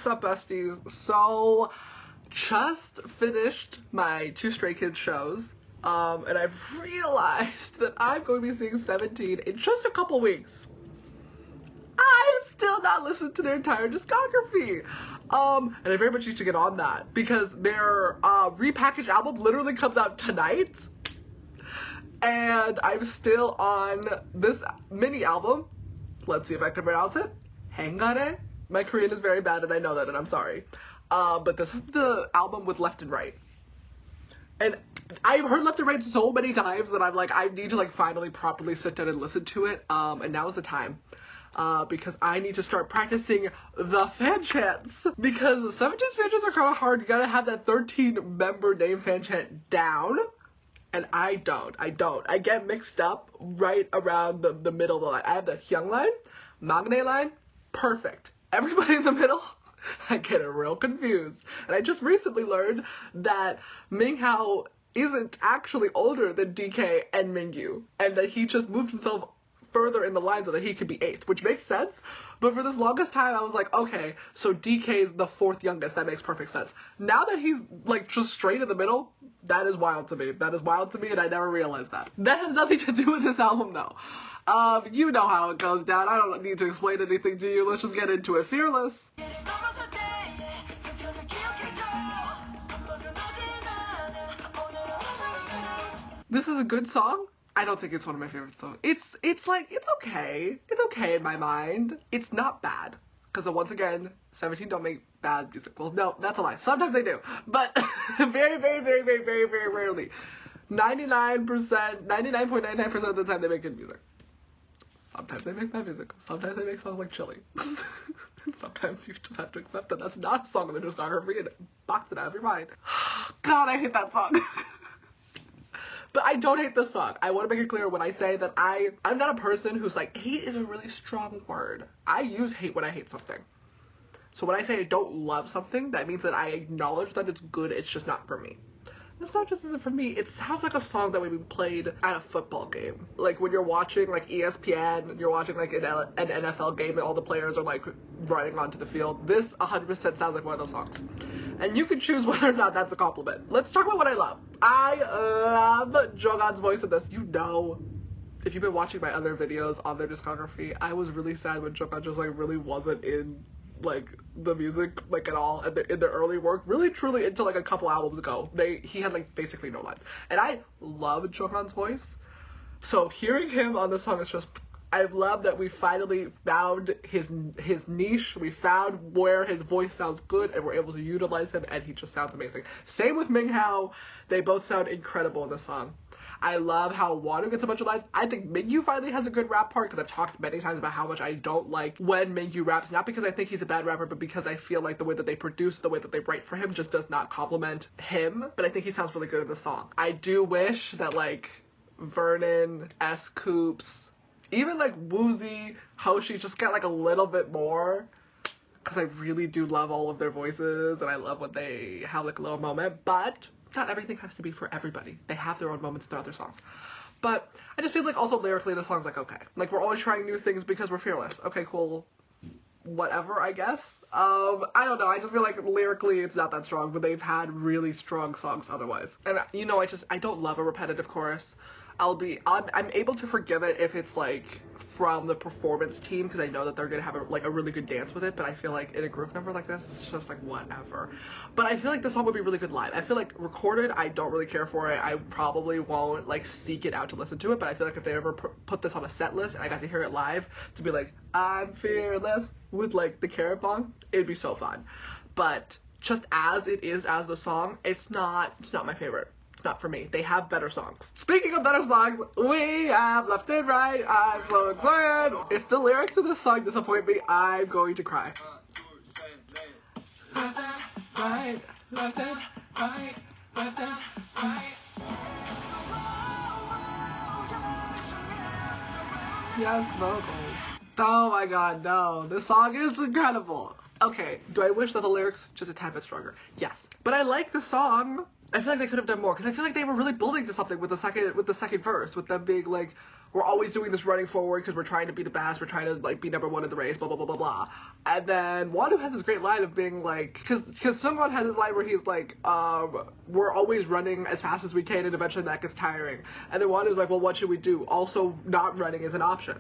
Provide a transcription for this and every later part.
What's up, besties? So, just finished my 2 Stray Kids shows, and I've realized that I'm going to be seeing 17 in just a couple weeks. I have still not listened to their entire discography, and I very much need to get on that, because their repackaged album literally comes out tonight, and I'm still on this mini album. Let's see if I can pronounce it. Heng. My Korean is very bad and I know that and I'm sorry. But this is the album with Left and Right. And I've heard Left and Right so many times that I'm like, I need to like finally properly sit down and listen to it. And now is the time. Because I need to start practicing the fan chants. Because 17's fan chants are kind of hard. You gotta have that 13-member name fan chant down. And I don't. I get mixed up right around the middle of the line. I have the Hyung line, Magne line, perfect. Everybody in the middle, I get real confused. And I just recently learned that Minghao isn't actually older than DK and Mingyu. And that he just moved himself further in the line so that he could be 8th, which makes sense. But for this longest time, I was like, okay, so DK is the 4th youngest. That makes perfect sense. Now that he's, like, just straight in the middle, that is wild to me. That is wild to me, and I never realized that. That has nothing to do with this album, though. You know how it goes down. I don't need to explain anything to you. Let's just get into it. Fearless. This is a good song. I don't think it's one of my favorite songs. It's okay. It's okay in my mind. It's not bad. Because once again, 17 don't make bad music. Well, no, that's a lie. Sometimes they do. But very, very, very, very, very, very rarely. 99.99% of the time they make good music. Sometimes they make bad music. Sometimes they make songs like Chilly. Sometimes you just have to accept that that's not a song in the discography and box it out of your mind. God, I hate that song. But I don't hate this song. I want to make it clear when I say that I'm not a person who's like, hate is a really strong word. I use hate when I hate something. So when I say I don't love something, that means that I acknowledge that it's good, it's just not for me. This song just isn't for me. It sounds like a song that would be played at a football game. Like when you're watching like ESPN, and you're watching like an NFL game and all the players are like running onto the field. This 100% sounds like one of those songs. And you can choose whether or not that's a compliment. Let's talk about what I love. I love Jonghan's voice in this. You know, if you've been watching my other videos on their discography, I was really sad when Jonghan just like really wasn't in like the music like at all in their early work, really truly until like a couple albums ago. He had like basically no lines. And I love Jonghan's voice. So hearing him on this song is just, I love that we finally found his niche. We found where his voice sounds good and we're able to utilize him, and he just sounds amazing. Same with Minghao. They both sound incredible in this song. I love how Wonu gets a bunch of lines. I think Mingyu finally has a good rap part, because I've talked many times about how much I don't like when Mingyu raps. Not because I think he's a bad rapper, but because I feel like the way that they produce, the way that they write for him just does not compliment him. But I think he sounds really good in the song. I do wish that like Vernon, S-Coops, even like Woozy, Hoshi just got like a little bit more, because I really do love all of their voices and I love when they have like a little moment. But not everything has to be for everybody. They have their own moments throughout their songs. But I just feel like also lyrically the song's like okay. Like we're always trying new things because we're fearless. Okay, cool. Whatever, I guess. I don't know. I just feel like lyrically it's not that strong, but they've had really strong songs otherwise. And you know, I don't love a repetitive chorus. I'm able to forgive it if it's like from the performance team, because I know that they're gonna have a really good dance with it. But I feel like in a group number like this, it's just like whatever. But I feel like this song would be really good live. I feel like recorded, I don't really care for it. I probably won't like seek it out to listen to it. But I feel like if they ever put this on a set list and I got to hear it live, to be like, I'm fearless with like the Carrot Bong, it'd be so fun. But just as it is as the song, it's not my favorite. It's not for me. They have better songs. Speaking of better songs, we have Left and Right. I'm so excited. If the lyrics of this song disappoint me, I'm going to cry. Left and right, left and right, left and right. Yes, vocals. Oh my god, no. This song is incredible. Okay, do I wish that the lyrics just a tad bit stronger? Yes. But I like the song. I feel like they could have done more, because I feel like they were really building to something with the second verse, with them being like, we're always doing this running forward because we're trying to be the best, we're trying to like be number one in the race, blah blah blah blah blah. And then Wonu has this great line of being like, because Seungwon has this line where he's like, we're always running as fast as we can and eventually that gets tiring. And then Wonu's like, well, what should we do? Also, not running is an option.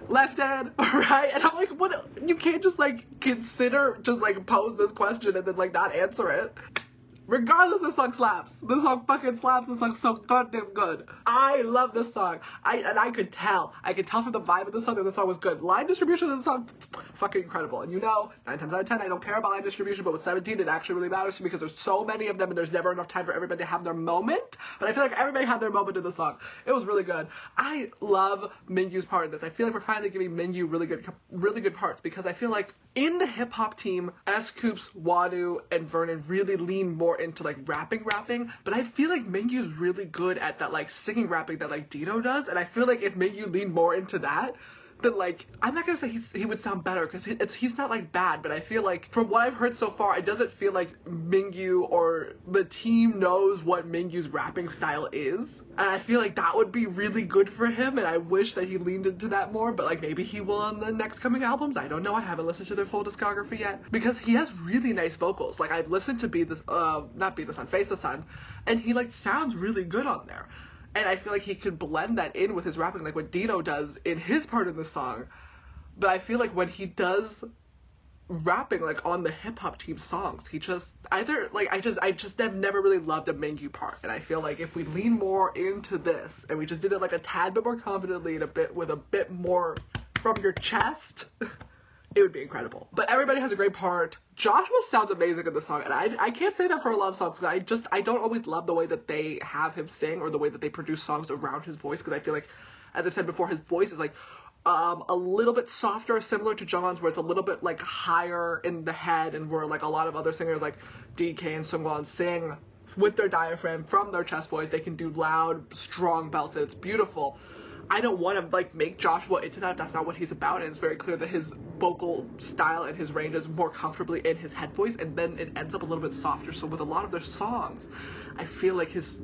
Left-hand, right? And I'm like, what? You can't just like consider, just like pose this question and then like not answer it. Regardless, this song slaps. This song fucking slaps. This song's so goddamn good. I love this song. I could tell. I could tell from the vibe of the song that the song was good. Line distribution of the song, fucking incredible. And you know, 9 times out of 10, I don't care about line distribution, but with 17, it actually really matters to me because there's so many of them and there's never enough time for everybody to have their moment. But I feel like everybody had their moment in the song. It was really good. I love Mingyu's part in this. I feel like we're finally giving Mingyu really good parts because I feel like in the hip hop team, S-Coups, Wonu, and Vernon really lean more into like rapping, but I feel like Mingyu's really good at that like singing rapping that like Didnt does, and I feel like if Mingyu leaned more into that, then like, I'm not gonna say he would sound better because he's not like bad, but I feel like from what I've heard so far, it doesn't feel like Mingyu or the team knows what Mingyu's rapping style is, and I feel like that would be really good for him, and I wish that he leaned into that more, but like maybe he will on the next coming albums. I don't know. I haven't listened to their full discography yet because he has really nice vocals. Like I've listened to Face the Sun, and he like sounds really good on there. And I feel like he could blend that in with his rapping, like what Didnt does in his part of the song. But I feel like when he does rapping, like on the hip hop team songs, he just either like I just have never really loved a Mingyu part. And I feel like if we lean more into this and we just did it like a tad bit more confidently and with a bit more from your chest, it would be incredible. But everybody has a great part. Joshua sounds amazing in the song, and I can't say that for a lot of songs because I don't always love the way that they have him sing or the way that they produce songs around his voice, because I feel like, as I said before, his voice is like a little bit softer, similar to Jongwon's, where it's a little bit like higher in the head, and where like a lot of other singers like DK and Seungwon sing with their diaphragm from their chest voice. They can do loud, strong belts, and it's beautiful. I don't want to like make Joshua into that. That's not what he's about, and it's very clear that his vocal style and his range is more comfortably in his head voice, and then it ends up a little bit softer. So with a lot of their songs, I feel like his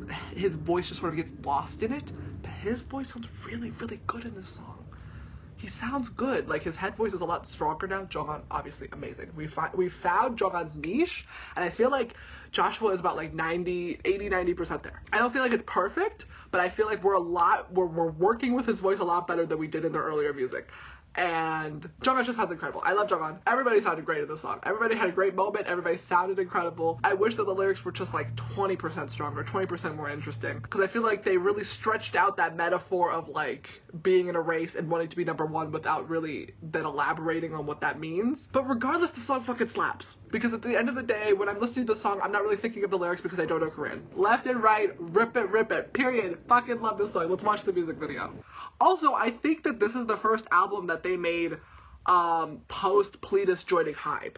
voice just sort of gets lost in it, but his voice sounds really, really good in this song. He sounds good. Like his head voice is a lot stronger now. Jongwon, obviously amazing. We found Jongwon's niche, and I feel like Joshua is about like 80-90% there. I don't feel like it's perfect, but I feel like we're working with his voice a lot better than we did in the earlier music. And Jongwon just sounds incredible. I love Jongwon. Everybody sounded great in this song. Everybody had a great moment. Everybody sounded incredible. I wish that the lyrics were just like 20% stronger, 20% more interesting. Because I feel like they really stretched out that metaphor of like being in a race and wanting to be number one without really then elaborating on what that means. But regardless, the song fucking slaps. Because at the end of the day, when I'm listening to the song, I'm not really thinking of the lyrics because I don't know Korean. Left and right, rip it, period. Fucking love this song. Let's watch the music video. Also, I think that this is the first album that they made post Pledis joining Hybe.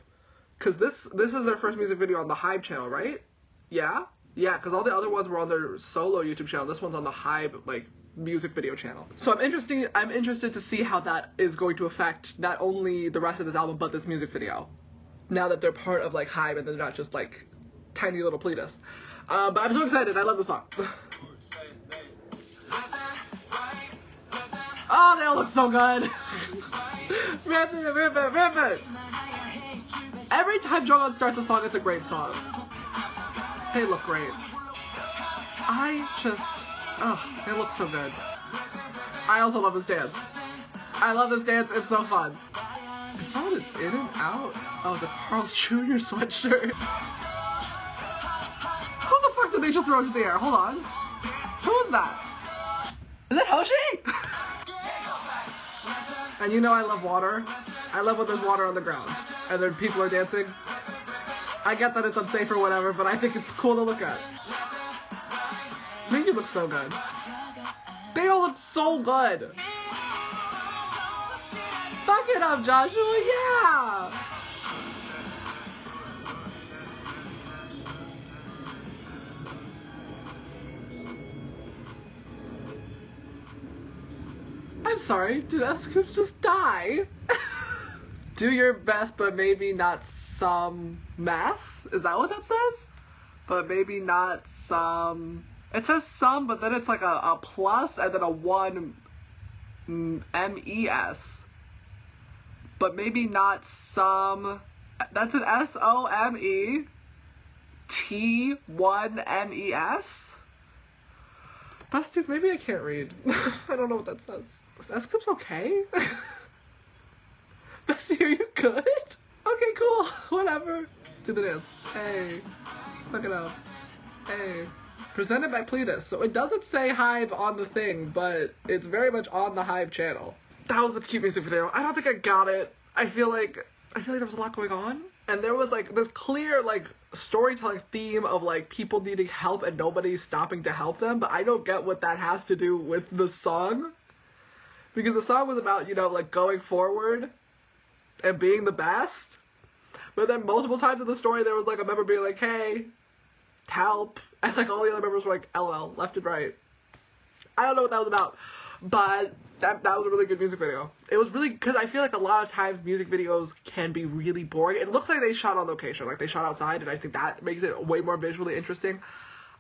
Because this is their first music video on the Hybe channel, right? Yeah? Yeah, because all the other ones were on their solo YouTube channel. This one's on the Hybe, like, music video channel. So I'm interested to see how that is going to affect not only the rest of this album, but this music video. Now that they're part of, like, Hybe and they're not just, like, tiny little Pledis. But I'm so excited. I love the song. Oh, they all look so good. Rip it. Every time Jongwon starts a song, it's a great song. They look great. They look so good. I also love this dance. It's so fun. Is that an in and out? Oh, the Carl's Jr. sweatshirt. Who the fuck did they just throw into the air? Hold on. Who is that? Is it Hoshi? And you know I love water. I love when there's water on the ground and then people are dancing. I get that it's unsafe or whatever, but I think it's cool to look at. Mingyu looks so good. They all look so good. Fuck it up, Joshua, yeah! I'm sorry, did S-Coups just die? Do your best, but maybe not some mess? Is that what that says? But maybe not some It says some, but then it's like a plus and then a 1 MES. But maybe not some. That's an SOMET1MES? Besties, maybe I can't read. I don't know what that says. Is S-Clip's okay? Bestie, are you good? Okay, cool. Whatever. Do the dance. Hey. Look it up. Hey. Presented by Pledis. So it doesn't say Hive on the thing, but it's very much on the Hive channel. That was a cute music video. I don't think I got it. I feel like there was a lot going on. And there was like this clear like storytelling theme of like people needing help and nobody stopping to help them, but I don't get what that has to do with the song. Because the song was about, you know, like going forward and being the best. But then multiple times in the story there was like a member being like, hey, help. And like all the other members were like, LL, left and right. I don't know what that was about. But that was a really good music video. It was really, because I feel like a lot of times music videos can be really boring. It looks like they shot on location, like they shot outside, and I think that makes it way more visually interesting.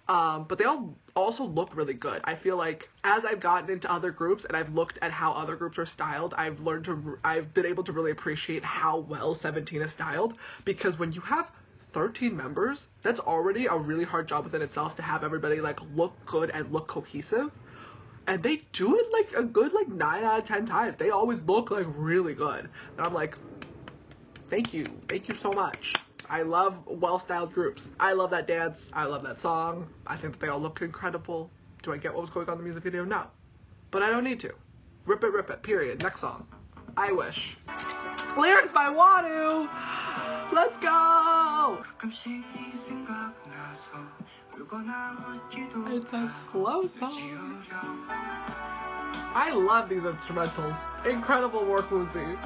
But they all also look really good. I feel like as I've gotten into other groups and I've looked at how other groups are styled, I've been able to really appreciate how well 17 is styled, because when you have 13 members, that's already a really hard job within itself to have everybody like look good and look cohesive. And they do it like a good like 9 out of 10 times. They always look like really good. And I'm like, thank you so much. I love well-styled groups. I love that dance. I love that song. I think that they all look incredible. Do I get what was going on in the music video? No. But I don't need to. Rip it, period. Next song. I Wish. Lyrics by Wadu! Let's go! It's a slow song. I love these instrumentals. Incredible work, Woozy.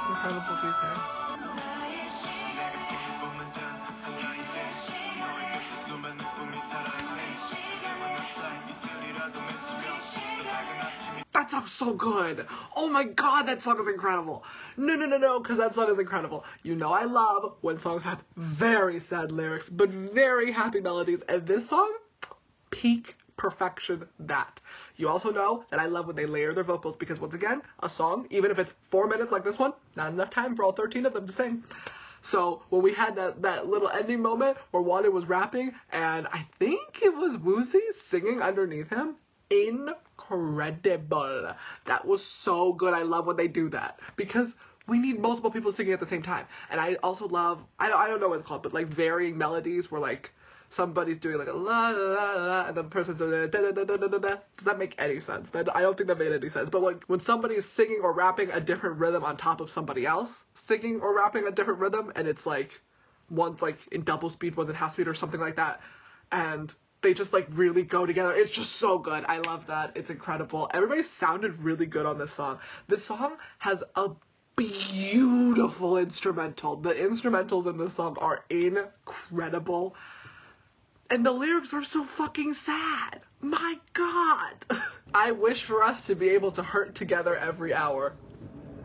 Incredible DK. That song's so good. Oh my god, that song is incredible. No, because that song is incredible. You know I love when songs have very sad lyrics, but very happy melodies, and this song, peak perfection that. You also know that I love when they layer their vocals, because once again, a song, even if it's 4 minutes like this one, not enough time for all 13 of them to sing. So when we had that little ending moment where Wadu was rapping, and I think it was Woozy singing underneath him, incredible. That was so good. I love when they do that, because we need multiple people singing at the same time. And I also love, I don't know what it's called, but like varying melodies where like somebody's doing like a la la la la and the person's doing a da da da da da da. Does that make any sense? I don't think that made any sense. But like when somebody is singing or rapping a different rhythm on top of somebody else singing or rapping a different rhythm, and it's like one's like in double speed, one's in half speed or something like that, and they just like really go together. It's just so good. I love that. It's incredible. Everybody sounded really good on this song. This song has a beautiful instrumental. The instrumentals in this song are incredible. And the lyrics are so fucking sad. My god. I wish for us to be able to hurt together every hour.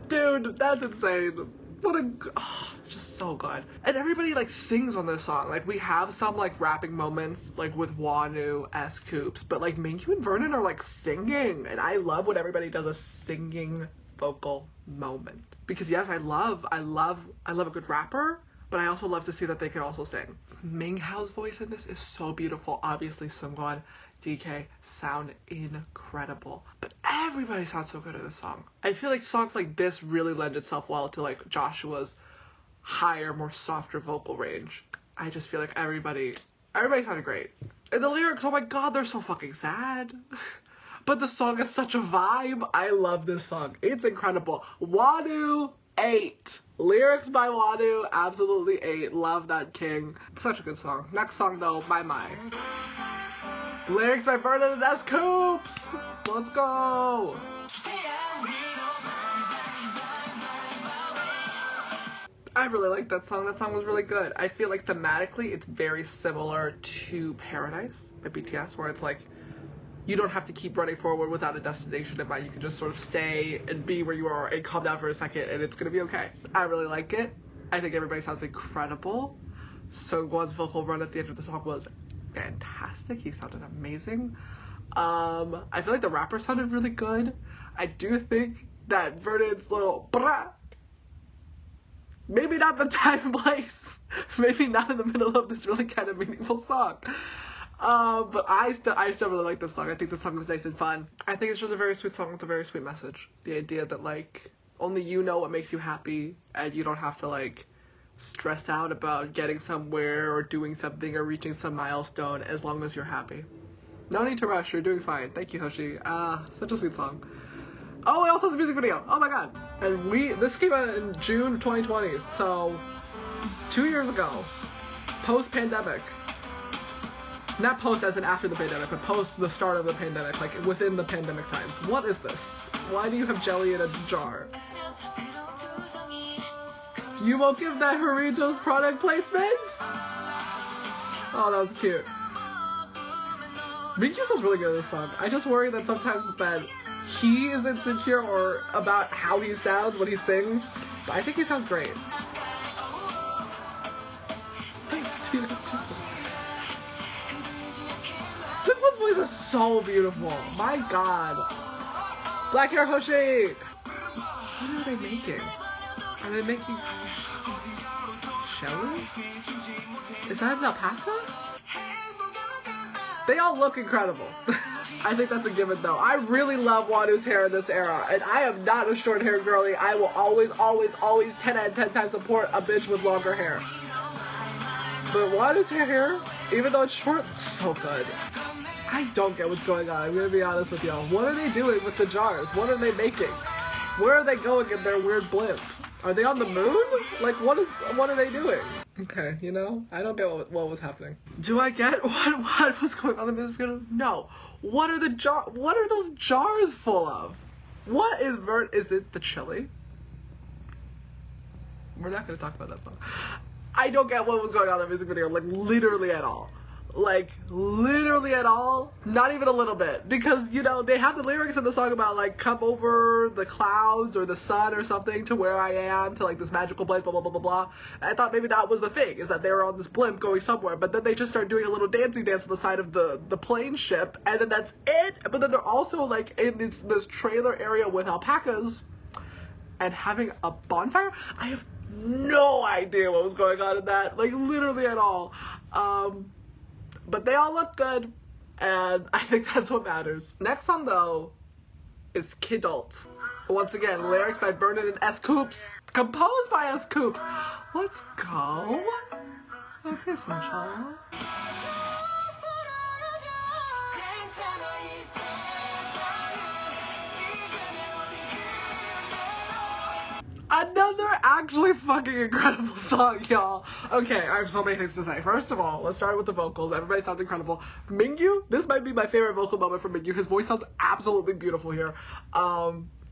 Dude, that's insane. It's just so good. And everybody like sings on this song. Like we have some like rapping moments like with Wanu, S-Coops, but like Mingyu and Vernon are like singing, and I love when everybody does a singing vocal moment. Because yes, I love a good rapper, but I also love to see that they can also sing. Minghao's voice in this is so beautiful. Obviously Seungwon, DK sound incredible, but everybody sounds so good in this song. I feel like songs like this really lend itself well to like Joshua's higher, more softer vocal range. I just feel like everybody sounded great. And the lyrics, oh my god, they're so fucking sad. But the song is such a vibe. I love this song. It's incredible. Wadu, 8. Lyrics by Wadu, absolutely 8. Love that king. Such a good song. Next song though, My. Lyrics by Vernon and S-Coops. Let's go. I really like that song. That song was really good. I feel like thematically it's very similar to Paradise by BTS, where it's like you don't have to keep running forward without a destination in mind. You can just sort of stay and be where you are and calm down for a second, and it's gonna be okay. I really like it. I think everybody sounds incredible. Seungwon's vocal run at the end of the song was fantastic. He sounded amazing. I feel like the rapper sounded really good. I do think that Vernon's little brah, maybe not the time and place, maybe not in the middle of this really kind of meaningful song. But I still really like this song. I think the song is nice and fun. I think it's just a very sweet song with a very sweet message. The idea that, like, only you know what makes you happy, and you don't have to, like, stress out about getting somewhere or doing something or reaching some milestone as long as you're happy. No need to rush, you're doing fine. Thank you, Hoshi. Such a sweet song. Oh, it also has a music video. Oh my god. And this came out in June of 2020, so 2 years ago. Post-pandemic. Not post as in after the pandemic, but post the start of the pandemic, like within the pandemic times. What is this? Why do you have jelly in a jar? You won't give that Haritos product placement? Oh, that was cute. Mingyu sounds really good in this song. I just worry that sometimes that he is insecure or about how he sounds when he sings. But I think he sounds great. Seungwon's voice is so beautiful. My god. Black hair Hoshi! What are they making? Are they making Shelly? Is that an alpaca? They all look incredible. I think that's a given though. I really love Wanu's hair in this era, and I am not a short hair girly. I will always 10 out of 10 times support a bitch with longer hair. But Wanu's hair, even though it's short, so good. I don't get what's going on, I'm gonna be honest with y'all. What are they doing with the jars? What are they making? Where are they going in their weird blimp? Are they on the moon? Like, what are they doing? Okay, you know, I don't get what was happening. Do I get what was going on in the music video? No. What are those jars full of? What is is it the chili? We're not gonna talk about that song. I don't get what was going on in the music video, like literally at all. Like, literally at all, not even a little bit, because, you know, they have the lyrics in the song about, like, come over the clouds or the sun or something to where I am, to, like, this magical place, blah, blah, blah, blah, blah. And I thought maybe that was the thing, is that they were on this blimp going somewhere, but then they just start doing a little dancing dance on the side of the plane ship, and then that's it. But then they're also, like, in this trailer area with alpacas and having a bonfire. I have no idea what was going on in that, like, literally at all. But they all look good, and I think that's what matters. Next song, though, is Kidult. Once again, lyrics by Vernon and S. Coops. Composed by S. Coops. Let's go. Okay, Sunshine. Another actually fucking incredible song, y'all. Okay, I have so many things to say. First of all, let's start with the vocals. Everybody sounds incredible. Mingyu, this might be my favorite vocal moment from Mingyu. His voice sounds absolutely beautiful here.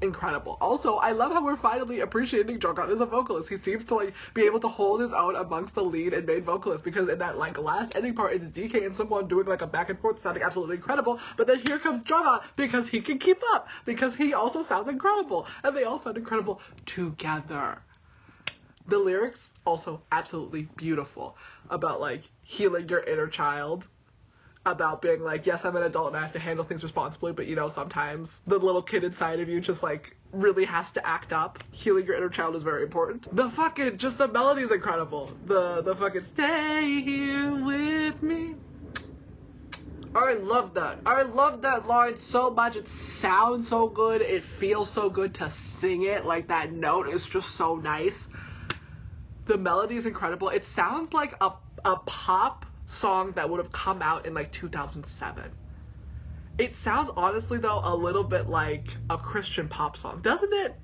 Incredible. Also, I love how we're finally appreciating Jungkook as a vocalist. He seems to, like, be able to hold his own amongst the lead and main vocalists, because in that, like, last ending part, it's DK and someone doing, like, a back and forth sounding absolutely incredible, but then here comes Jungkook because he can keep up, because he also sounds incredible, and they all sound incredible together. The lyrics, also absolutely beautiful, about, like, healing your inner child. About being like, yes, I'm an adult and I have to handle things responsibly, but, you know, sometimes the little kid inside of you just, like, really has to act up. Healing your inner child is very important. The fucking, just the melody is incredible. The fucking, stay here with me. I love that. I love that line so much. It sounds so good. It feels so good to sing it. Like, that note is just so nice. The melody is incredible. It sounds like a pop song that would have come out in, like, 2007. It sounds, honestly, though, a little bit like a Christian pop song, doesn't it?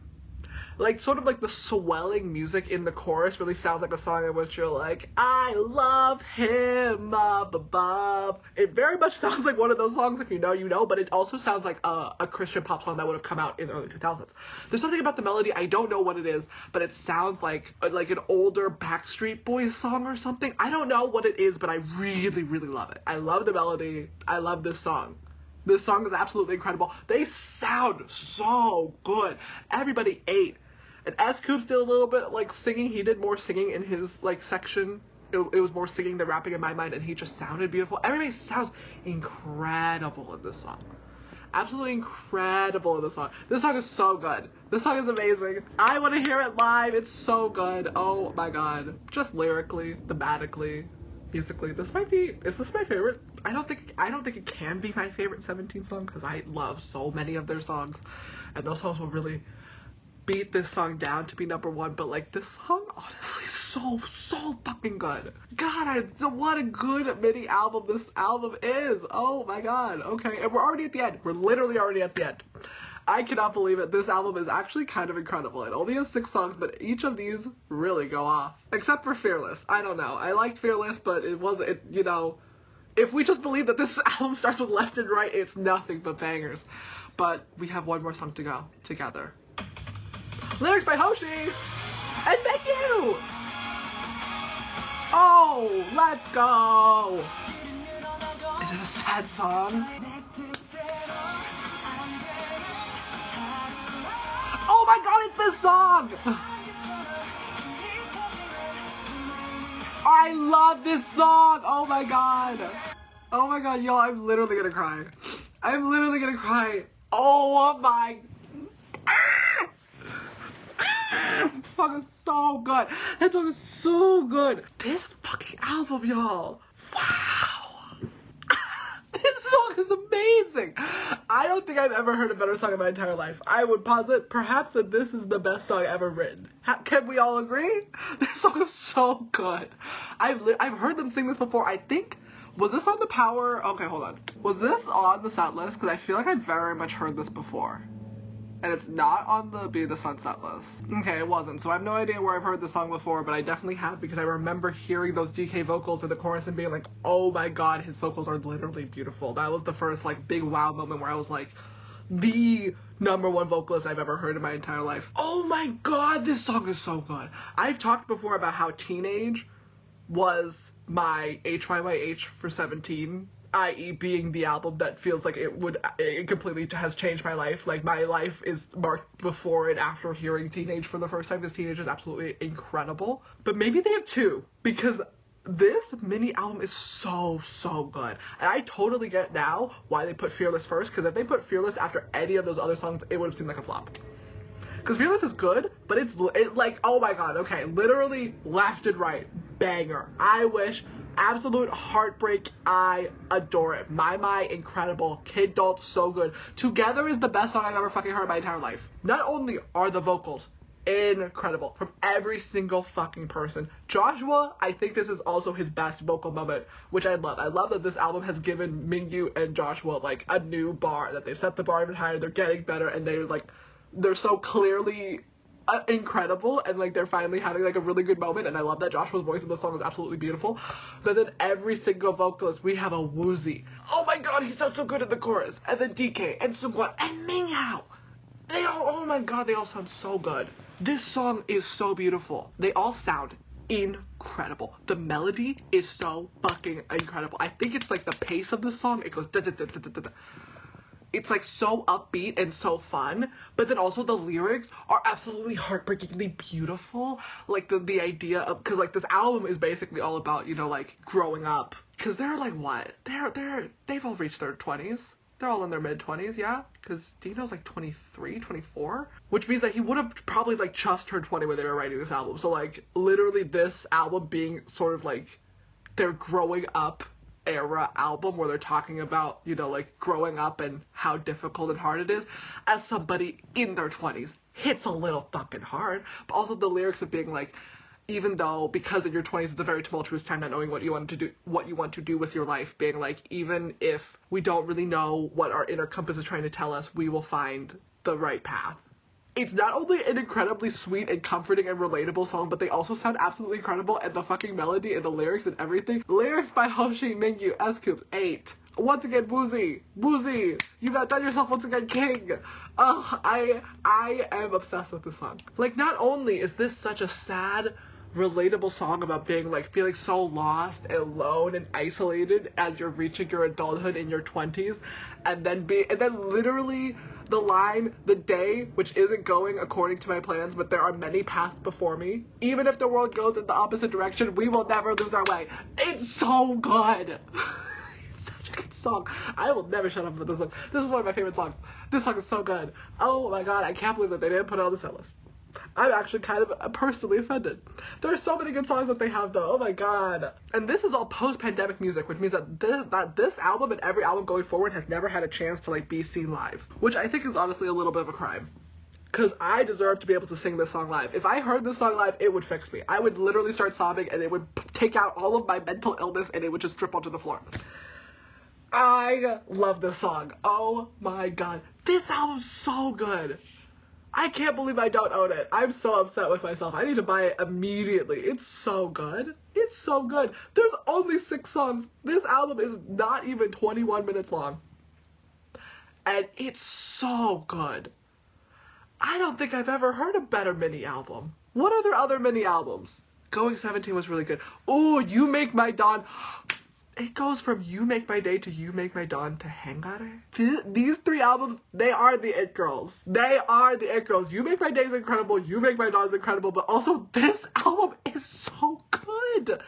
Like, sort of like the swelling music in the chorus really sounds like a song in which you're like, I love him up above. It very much sounds like one of those songs, if you know, you know, but it also sounds like a Christian pop song that would have come out in the early 2000s. There's something about the melody, I don't know what it is, but it sounds like an older Backstreet Boys song or something. I don't know what it is, but I really, really love it. I love the melody. I love this song. This song is absolutely incredible. They sound so good. Everybody ate. And S. Coops did a little bit, like, singing. He did more singing in his, like, section it was more singing than rapping in my mind, and he just sounded beautiful. Everybody sounds incredible in this song. Absolutely incredible in this song. This song is so good. This song is amazing. I want to hear it live. It's so good. Oh my god. Just lyrically, thematically, musically. Is this my favorite? I don't think it can be my favorite 17 song, because I love so many of their songs, and those songs will really beat this song down to be number one. But like, this song honestly is so fucking good. God, what a good mini album this album is. Oh my god. Okay, and we're already at the end. We're literally already at the end. I cannot believe it. This album is actually kind of incredible. It only has 6 songs, but each of these really go off. Except for Fearless. I don't know. I liked Fearless, but you know, if we just believe that this album starts with left and right, it's nothing but bangers. But we have one more song to go together. Lyrics by Hoshi and Thank You. Oh, let's go. Is it a sad song? Oh my god, it's this song! I love this song! Oh my god! Oh my god, y'all, I'm literally gonna cry. I'm literally gonna cry. Oh my... This song is so good. That song is so good. This fucking album, y'all. Wow. This song is amazing. I don't think I've ever heard a better song in my entire life. I would posit perhaps that this is the best song ever written. Can we all agree? This song is so good. I've heard them sing this before. I think, was this on the Power? Okay, hold on. Was this on the set list? Because I feel like I've very much heard this before. And it's not on the Be the Sunset list. Okay, it wasn't. So I have no idea where I've heard this song before, but I definitely have, because I remember hearing those DK vocals in the chorus and being like, oh my god, his vocals are literally beautiful. That was the first like big wow moment where I was like, the #1 vocalist I've ever heard in my entire life. Oh my god, this song is so good. I've talked before about how Teenage was my HYYH for 17, i.e. being the album that feels like it completely has changed my life. Like, my life is marked before and after hearing Teenage for the first time, because Teenage is absolutely incredible. But maybe they have 2, because this mini album is so good. And I totally get now why they put Fearless first, because if they put Fearless after any of those other songs, it would have seemed like a flop. Because Fearless is good, but it's like, oh my god, okay, literally left and right, banger. I wish, absolute heartbreak, I adore it. My, incredible. Kidult, so good. Together is the best song I've ever fucking heard in my entire life. Not only are the vocals incredible from every single fucking person. Joshua, I think this is also his best vocal moment, which I love. I love that this album has given Mingyu and Joshua like a new bar, that they've set the bar even higher, they're getting better, and they're so clearly incredible, and like they're finally having like a really good moment. And I love that Joshua's voice in the song is absolutely beautiful. But then every single vocalist, we have a Woozy. Oh my god, he sounds so good in the chorus. And then DK and Sungwon and Mingyao. Oh my god, they all sound so good. This song is so beautiful. They all sound incredible. The melody is so fucking incredible. I think it's like the pace of the song, it goes da da da da da da. It's like so upbeat and so fun, but then also the lyrics are absolutely heartbreakingly beautiful. Like the idea of, because like this album is basically all about, you know, like growing up, because they're like, what, they've all reached their 20s. They're all in their mid-20s, yeah? Because Dino's like 23, 24, which means that he would have probably like just turned 20 when they were writing this album. So like literally this album being sort of like their growing up era album, where they're talking about, you know, like growing up and how difficult and hard it is, as somebody in their 20s, hits a little fucking hard. But also the lyrics of being like, even though, because in your 20s it's a very tumultuous time, not knowing what you want to do with your life, being like, even if we don't really know what our inner compass is trying to tell us, we will find the right path. It's not only an incredibly sweet and comforting and relatable song, but they also sound absolutely incredible, and the fucking melody and the lyrics and everything. Lyrics by Hoshi, Mingyu, S-Cube, 8. Once again, Woozy, you've outdone yourself once again, King. I am obsessed with this song. Like, not only is this such a sad, relatable song about being like feeling so lost and alone and isolated as you're reaching your adulthood in your 20s, and then literally the line, the day, which isn't going according to my plans, but there are many paths before me. Even if the world goes in the opposite direction, we will never lose our way. It's so good. It's such a good song. I will never shut up about this song. This is one of my favorite songs. This song is so good. Oh my god, I can't believe that they didn't put it on the set list. I'm actually kind of personally offended. There are so many good songs that they have though. Oh my god. And this is all post-pandemic music, which means that this album and every album going forward has never had a chance to like be seen live, which I think is honestly a little bit of a crime. Because I deserve to be able to sing this song live. If I heard this song live, it would fix me. I would literally start sobbing and it would take out all of my mental illness and it would just drip onto the floor. I love this song. Oh my god. This album's so good. I can't believe I don't own it. I'm so upset with myself. I need to buy it immediately. It's so good. It's so good. There's only 6 songs. This album is not even 21 minutes long. And it's so good. I don't think I've ever heard a better mini album. What are their other mini albums? Going 17 was really good. Oh, You Make My Dawn. It goes from You Make My Day to You Make My Dawn to Heng. These 3 albums, they are the it girls. They are the it girls. You Make My Day is incredible. You Make My Dawn is incredible. But also, this album is so good.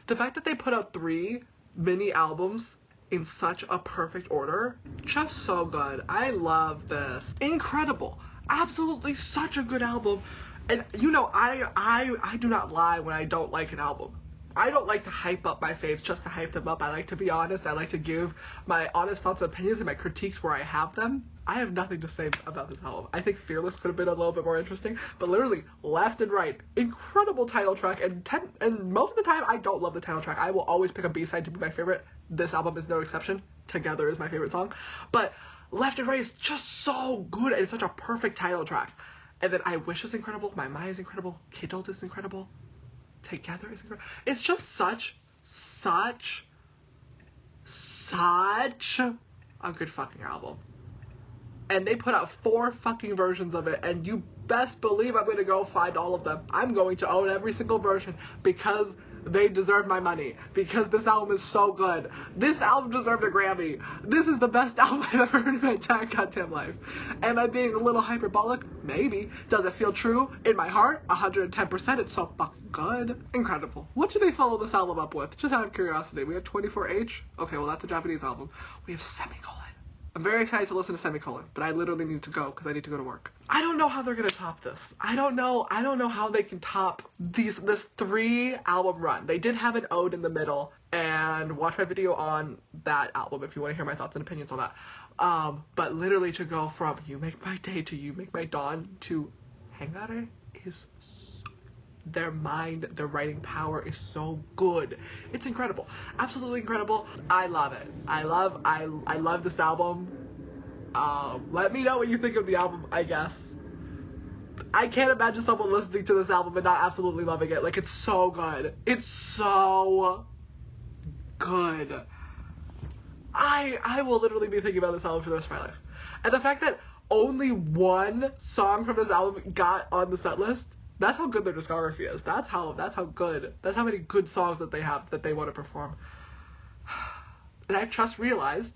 The fact that they put out 3 mini albums in such a perfect order, just so good. I love this. Incredible. Absolutely such a good album. And you know, I do not lie when I don't like an album. I don't like to hype up my faves just to hype them up. I like to be honest. I like to give my honest thoughts and opinions and my critiques where I have them. I have nothing to say about this album. I think Fearless could have been a little bit more interesting, but literally left and right, incredible title track. And most of the time, I don't love the title track. I will always pick a B-side to be my favorite. This album is no exception. Together is my favorite song. But Left and Right is just so good, and it's such a perfect title track. And then I Wish is incredible. My Mind is incredible. Kidult is incredible. Together is incredible. It's just such a good fucking album. And they put out 4 fucking versions of it, and you best believe I'm gonna go find all of them. I'm going to own every single version because they deserve my money. Because this album is so good. This album deserved a Grammy. This is the best album I've ever heard in my entire goddamn life. Am I being a little hyperbolic? Maybe. Does it feel true? In my heart? 110%. It's so fucking good. Incredible. What do they follow this album up with? Just out of curiosity. We have 24H. Okay, well that's a Japanese album. We have Semicolon. I'm very excited to listen to Semicolon, but I literally need to go because I need to go to work. I don't know how they're gonna top this. I don't know how they can top this 3 album run. They did have an ode in the middle, and watch my video on that album if you want to hear my thoughts and opinions on that. But literally to go from You Make My Day to You Make My Dawn to Heng is their writing power is so good. It's incredible. Absolutely incredible. I love it. I love this album. Let me know what you think of the album, I guess. I can't imagine someone listening to this album and not absolutely loving it. Like, it's so good. It's so good. I will literally be thinking about this album for the rest of my life. And the fact that only 1 song from this album got on the set list, that's how good their discography is. That's how many good songs that they have that they want to perform. And I just realized,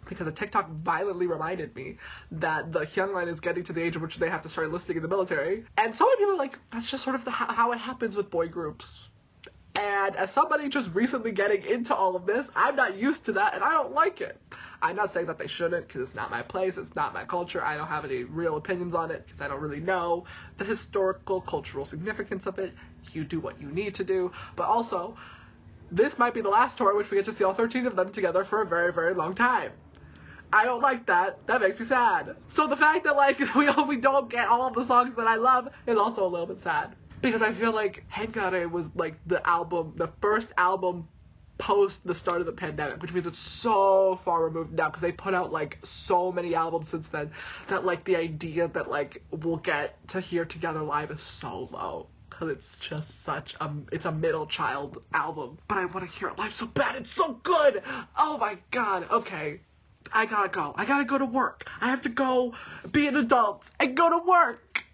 because a TikTok violently reminded me that the young line is getting to the age in which they have to start enlisting in the military. And so many people are like, that's just sort of how it happens with boy groups. And as somebody just recently getting into all of this, I'm not used to that and I don't like it. I'm not saying that they shouldn't, because it's not my place, it's not my culture. I don't have any real opinions on it because I don't really know the historical, cultural significance of it. You do what you need to do. But also, this might be the last tour in which we get to see all 13 of them together for a very, very long time. I don't like that. That makes me sad. So the fact that, like, we don't get all of the songs that I love is also a little bit sad. Because I feel like Heng was, like, the first album post the start of the pandemic, which means it's so far removed now because they put out like so many albums since then that like the idea that like we'll get to hear together live is so low because it's just it's a middle child album. But I want to hear it live so bad. It's so good. Oh my god. Okay, I gotta go. I gotta go to work. I have to go be an adult and go to work.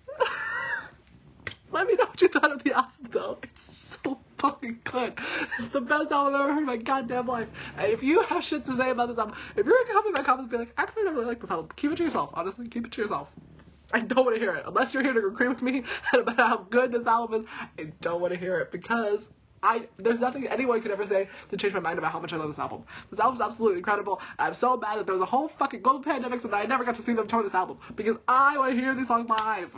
Let me know what you thought of the album though. It's so fucking good. It's the best album I've ever heard in my goddamn life. And if you have shit to say about this album, if you're gonna come in my comments and be like, actually I don't really like this album, keep it to yourself, honestly, keep it to yourself. I don't want to hear it. Unless you're here to agree with me about how good this album is, I don't want to hear it, because there's nothing anyone could ever say to change my mind about how much I love this album. This album's absolutely incredible. I'm so mad that there was a whole fucking global pandemic so that I never got to see them tour this album, because I want to hear these songs live.